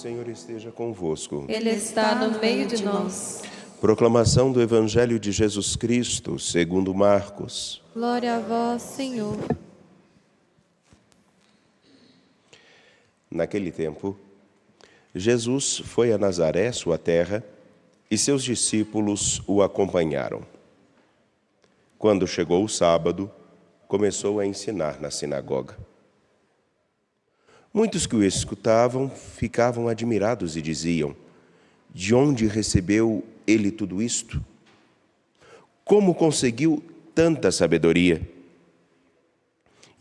Senhor esteja convosco. Ele está no meio de nós. Proclamação do Evangelho de Jesus Cristo, segundo Marcos. Glória a vós, Senhor. Naquele tempo, Jesus foi a Nazaré, sua terra, e seus discípulos o acompanharam. Quando chegou o sábado, começou a ensinar na sinagoga. Muitos que o escutavam ficavam admirados e diziam: de onde recebeu ele tudo isto? Como conseguiu tanta sabedoria?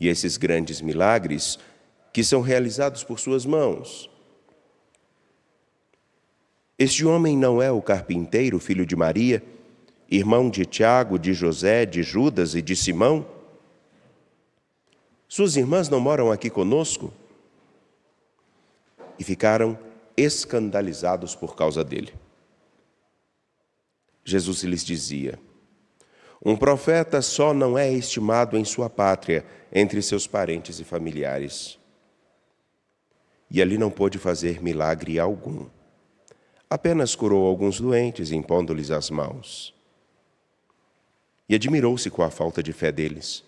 E esses grandes milagres que são realizados por suas mãos? Este homem não é o carpinteiro, filho de Maria, irmão de Tiago, de José, de Judas e de Simão? Suas irmãs não moram aqui conosco? E ficaram escandalizados por causa dele. Jesus lhes dizia: um profeta só não é estimado em sua pátria, entre seus parentes e familiares. E ali não pôde fazer milagre algum. Apenas curou alguns doentes, impondo-lhes as mãos. E admirou-se com a falta de fé deles.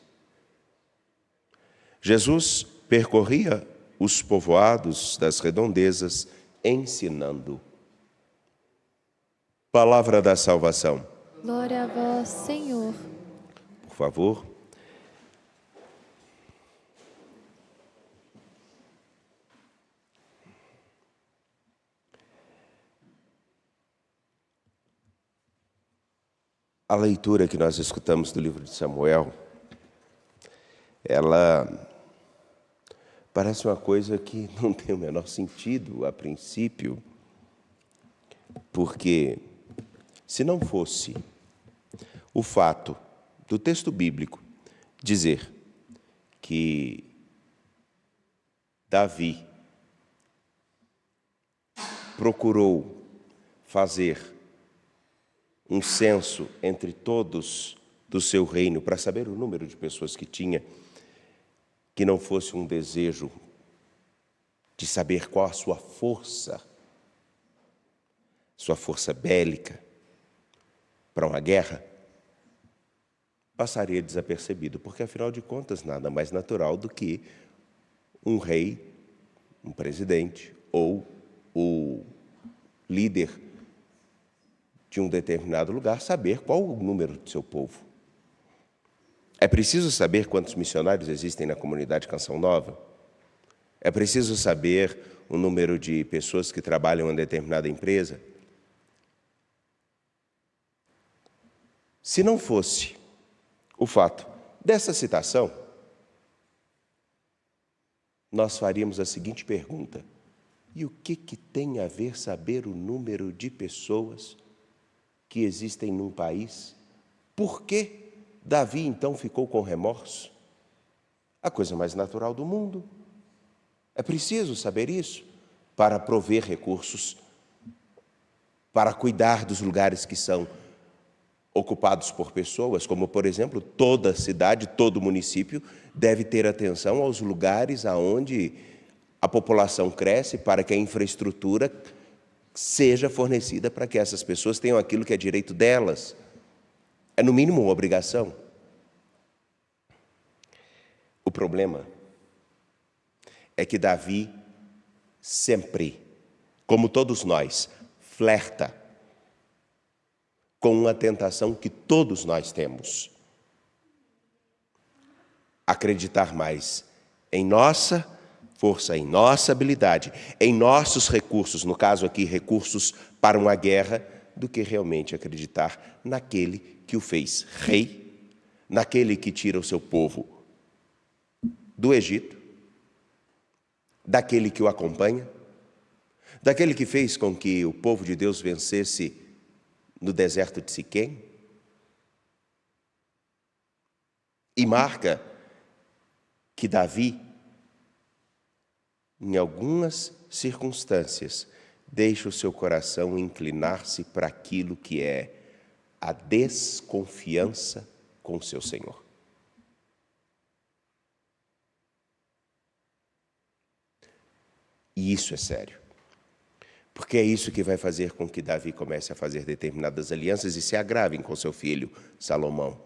Jesus percorria os povoados das redondezas, ensinando. Palavra da salvação. Glória a vós, Senhor. Por favor. A leitura que nós escutamos do livro de Samuel, ela parece uma coisa que não tem o menor sentido a princípio, porque se não fosse o fato do texto bíblico dizer que Davi procurou fazer um censo entre todos do seu reino para saber o número de pessoas que tinha, que não fosse um desejo de saber qual a sua força bélica para uma guerra, passaria desapercebido, porque afinal de contas nada mais natural do que um rei, um presidente ou o líder de um determinado lugar saber qual o número do seu povo. É preciso saber quantos missionários existem na comunidade Canção Nova? É preciso saber o número de pessoas que trabalham em determinada empresa? Se não fosse o fato dessa citação, nós faríamos a seguinte pergunta: e o que tem a ver saber o número de pessoas que existem num país? Por que Davi, então, ficou com remorso? A coisa mais natural do mundo. É preciso saber isso para prover recursos, para cuidar dos lugares que são ocupados por pessoas, como, por exemplo, toda cidade, todo município deve ter atenção aos lugares aonde a população cresce, para que a infraestrutura seja fornecida para que essas pessoas tenham aquilo que é direito delas. É, no mínimo, uma obrigação. O problema é que Davi sempre, como todos nós, flerta com uma tentação que todos nós temos: acreditar mais em nossa força, em nossa habilidade, em nossos recursos, no caso aqui, recursos para uma guerra, do que realmente acreditar naquele que o fez rei, naquele que tira o seu povo do Egito, daquele que o acompanha, daquele que fez com que o povo de Deus vencesse no deserto de Siquém, e marca que Davi, em algumas circunstâncias, deixa o seu coração inclinar-se para aquilo que é a desconfiança com o seu Senhor. E isso é sério. Porque é isso que vai fazer com que Davi comece a fazer determinadas alianças e se agravem com seu filho Salomão.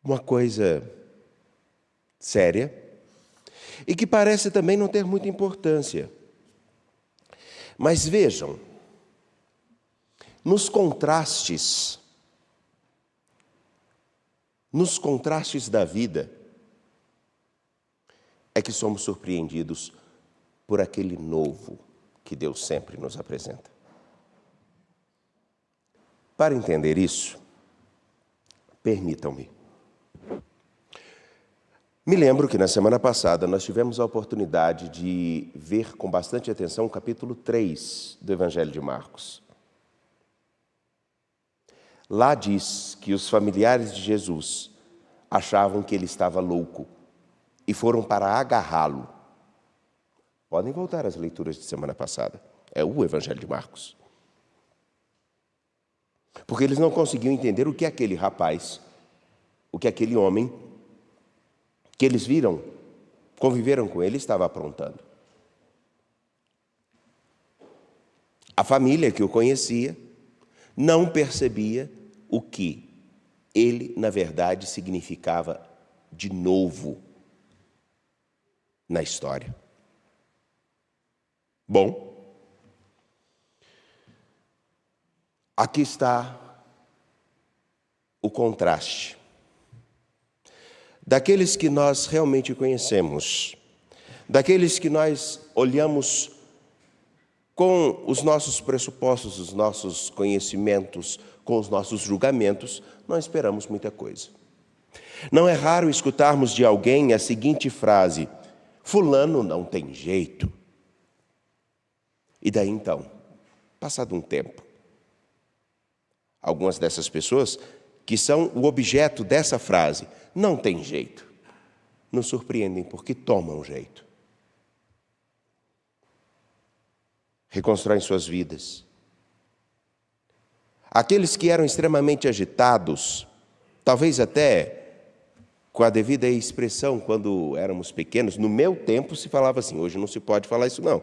Uma coisa séria e que parece também não ter muita importância. Mas vejam, nos contrastes da vida, é que somos surpreendidos por aquele novo que Deus sempre nos apresenta. Para entender isso, permitam-me. Me lembro que na semana passada nós tivemos a oportunidade de ver com bastante atenção o capítulo 3 do Evangelho de Marcos. Lá diz que os familiares de Jesus achavam que ele estava louco e foram para agarrá-lo. Podem voltar às leituras de semana passada. É o Evangelho de Marcos. Porque eles não conseguiam entender o que aquele rapaz, o que aquele homem, que eles viram, conviveram com ele, estava aprontando. A família que o conhecia não percebia o que ele, na verdade, significava de novo na história. Bom, aqui está o contraste daqueles que nós realmente conhecemos, daqueles que nós olhamos com os nossos pressupostos, os nossos conhecimentos, com os nossos julgamentos, não esperamos muita coisa. Não é raro escutarmos de alguém a seguinte frase: fulano não tem jeito. E daí então, passado um tempo, algumas dessas pessoas que são o objeto dessa frase, não tem jeito, nos surpreendem porque tomam jeito. Reconstroem suas vidas. Aqueles que eram extremamente agitados, talvez até com a devida expressão quando éramos pequenos, no meu tempo se falava assim, hoje não se pode falar isso não,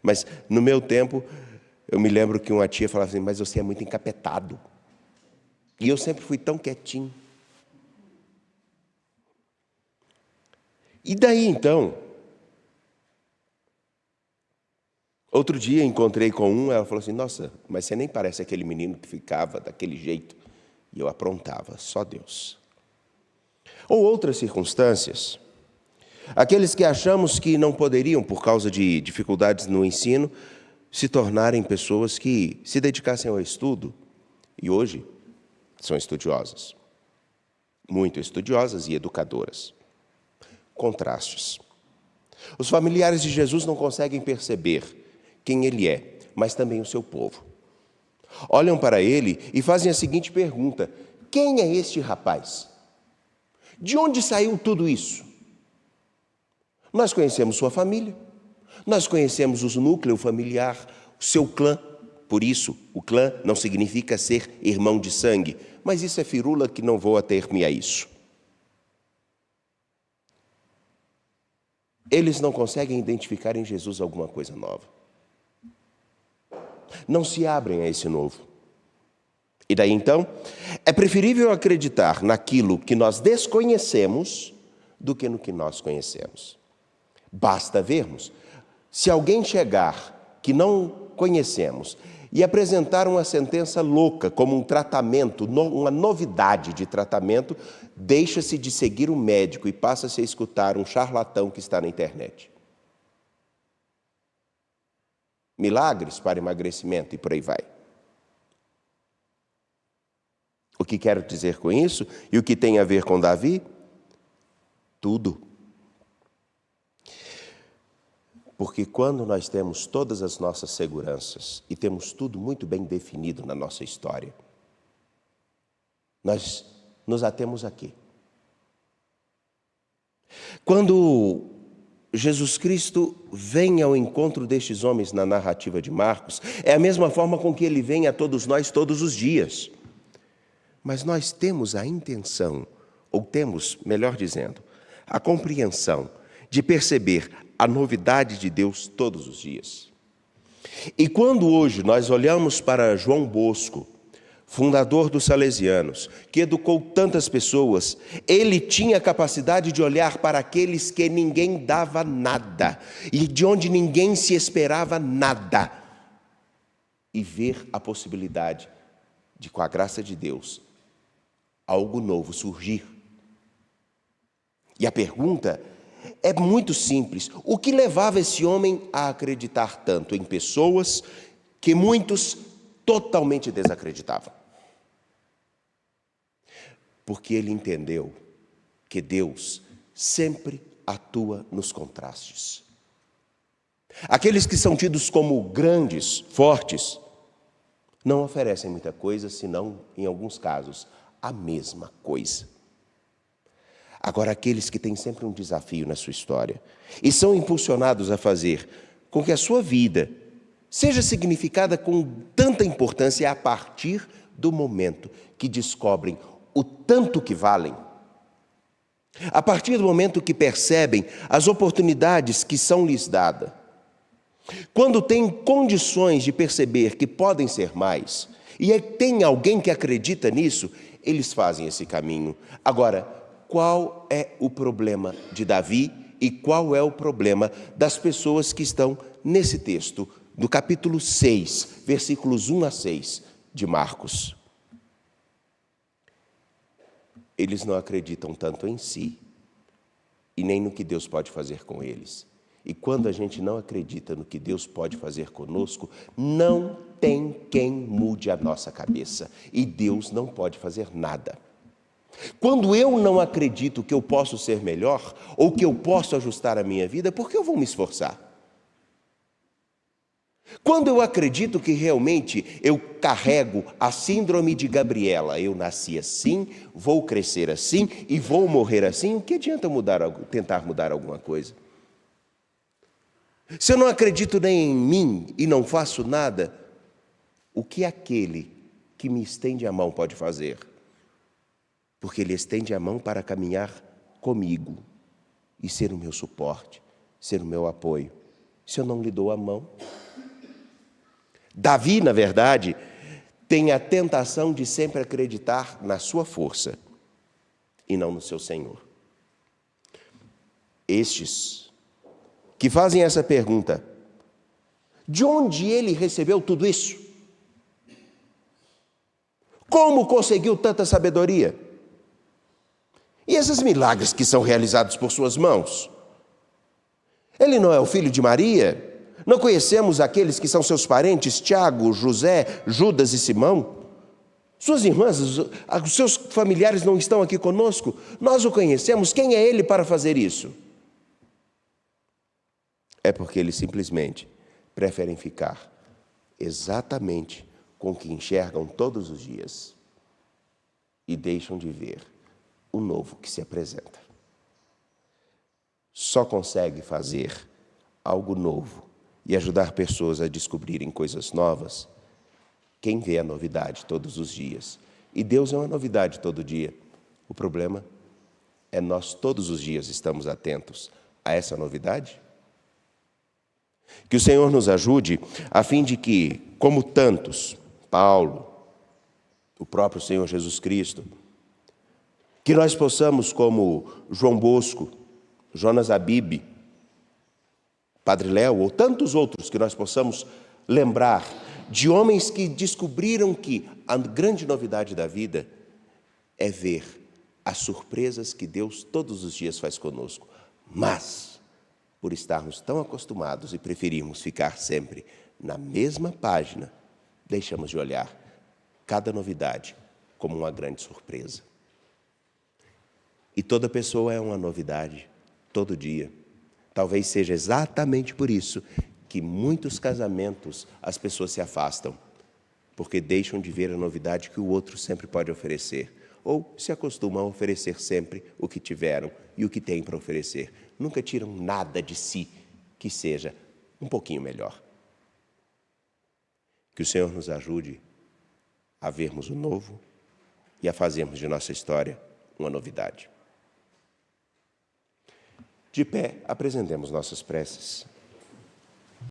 mas no meu tempo eu me lembro que uma tia falava assim, mas você é muito encapetado. E eu sempre fui tão quietinho. E daí então, outro dia encontrei com ela falou assim, nossa, mas você nem parece aquele menino que ficava daquele jeito. E eu aprontava, só Deus. Ou outras circunstâncias, aqueles que achamos que não poderiam, por causa de dificuldades no ensino, se tornarem pessoas que se dedicassem ao estudo, e hoje são estudiosas, muito estudiosas e educadoras. Contrastes. Os familiares de Jesus não conseguem perceber quem ele é, mas também o seu povo. Olham para ele e fazem a seguinte pergunta: quem é este rapaz? De onde saiu tudo isso? Nós conhecemos sua família, nós conhecemos o núcleo familiar, o seu clã. Por isso, o clã não significa ser irmão de sangue, mas isso é firula que não vou ater-me a isso. Eles não conseguem identificar em Jesus alguma coisa nova. Não se abrem a esse novo. E daí então, é preferível acreditar naquilo que nós desconhecemos do que no que nós conhecemos. Basta vermos. Se alguém chegar que não conhecemos e apresentar uma sentença louca como um tratamento, uma novidade de tratamento, deixa-se de seguir o médico e passa-se a escutar um charlatão que está na internet. Milagres para emagrecimento e por aí vai. O que quero dizer com isso e o que tem a ver com Davi? Tudo. Porque quando nós temos todas as nossas seguranças e temos tudo muito bem definido na nossa história, nós nos atemos aqui. Quando Jesus Cristo vem ao encontro destes homens na narrativa de Marcos, é a mesma forma com que ele vem a todos nós todos os dias. Mas nós temos a intenção, ou temos, melhor dizendo, a compreensão de perceber a novidade de Deus todos os dias. E quando hoje nós olhamos para João Bosco, fundador dos Salesianos, que educou tantas pessoas, ele tinha a capacidade de olhar para aqueles que ninguém dava nada e de onde ninguém se esperava nada e ver a possibilidade de, com a graça de Deus, algo novo surgir. E a pergunta é muito simples: o que levava esse homem a acreditar tanto em pessoas que muitos totalmente desacreditavam? Porque ele entendeu que Deus sempre atua nos contrastes. Aqueles que são tidos como grandes, fortes, não oferecem muita coisa, senão, em alguns casos, a mesma coisa. Agora, aqueles que têm sempre um desafio na sua história e são impulsionados a fazer com que a sua vida seja significada com tanta importância a partir do momento que descobrem o tanto que valem, a partir do momento que percebem as oportunidades que são lhes dadas, quando têm condições de perceber que podem ser mais, e tem alguém que acredita nisso, eles fazem esse caminho. Agora, qual é o problema de Davi e qual é o problema das pessoas que estão nesse texto, do capítulo 6, versículos 1 a 6 de Marcos? Eles não acreditam tanto em si e nem no que Deus pode fazer com eles. E quando a gente não acredita no que Deus pode fazer conosco, não tem quem mude a nossa cabeça. E Deus não pode fazer nada. Quando eu não acredito que eu posso ser melhor, ou que eu posso ajustar a minha vida, por que eu vou me esforçar? Quando eu acredito que realmente eu carrego a síndrome de Gabriela, eu nasci assim, vou crescer assim e vou morrer assim, o que adianta tentar mudar alguma coisa? Se eu não acredito nem em mim e não faço nada, o que aquele que me estende a mão pode fazer? Porque ele estende a mão para caminhar comigo e ser o meu suporte, ser o meu apoio. Se eu não lhe dou a mão... Davi, na verdade, tem a tentação de sempre acreditar na sua força e não no seu Senhor. Estes que fazem essa pergunta: de onde ele recebeu tudo isso? Como conseguiu tanta sabedoria? E esses milagres que são realizados por suas mãos? Ele não é o filho de Maria? Não conhecemos aqueles que são seus parentes, Tiago, José, Judas e Simão? Suas irmãs, os seus familiares não estão aqui conosco? Nós o conhecemos. Quem é ele para fazer isso? É porque eles simplesmente preferem ficar exatamente com o que enxergam todos os dias e deixam de ver o novo que se apresenta. Só consegue fazer algo novo e ajudar pessoas a descobrirem coisas novas quem vê a novidade todos os dias. E Deus é uma novidade todo dia. O problema é nós todos os dias estamos atentos a essa novidade? Que o Senhor nos ajude a fim de que, como tantos, Paulo, o próprio Senhor Jesus Cristo, que nós possamos, como João Bosco, Jonas Abib, Padre Léo ou tantos outros, que nós possamos lembrar de homens que descobriram que a grande novidade da vida é ver as surpresas que Deus todos os dias faz conosco. Mas, por estarmos tão acostumados e preferirmos ficar sempre na mesma página, deixamos de olhar cada novidade como uma grande surpresa. E toda pessoa é uma novidade, todo dia. Talvez seja exatamente por isso que muitos casamentos as pessoas se afastam, porque deixam de ver a novidade que o outro sempre pode oferecer, ou se acostumam a oferecer sempre o que tiveram e o que têm para oferecer. Nunca tiram nada de si que seja um pouquinho melhor. Que o Senhor nos ajude a vermos o novo e a fazermos de nossa história uma novidade. De pé, apresentemos nossas preces.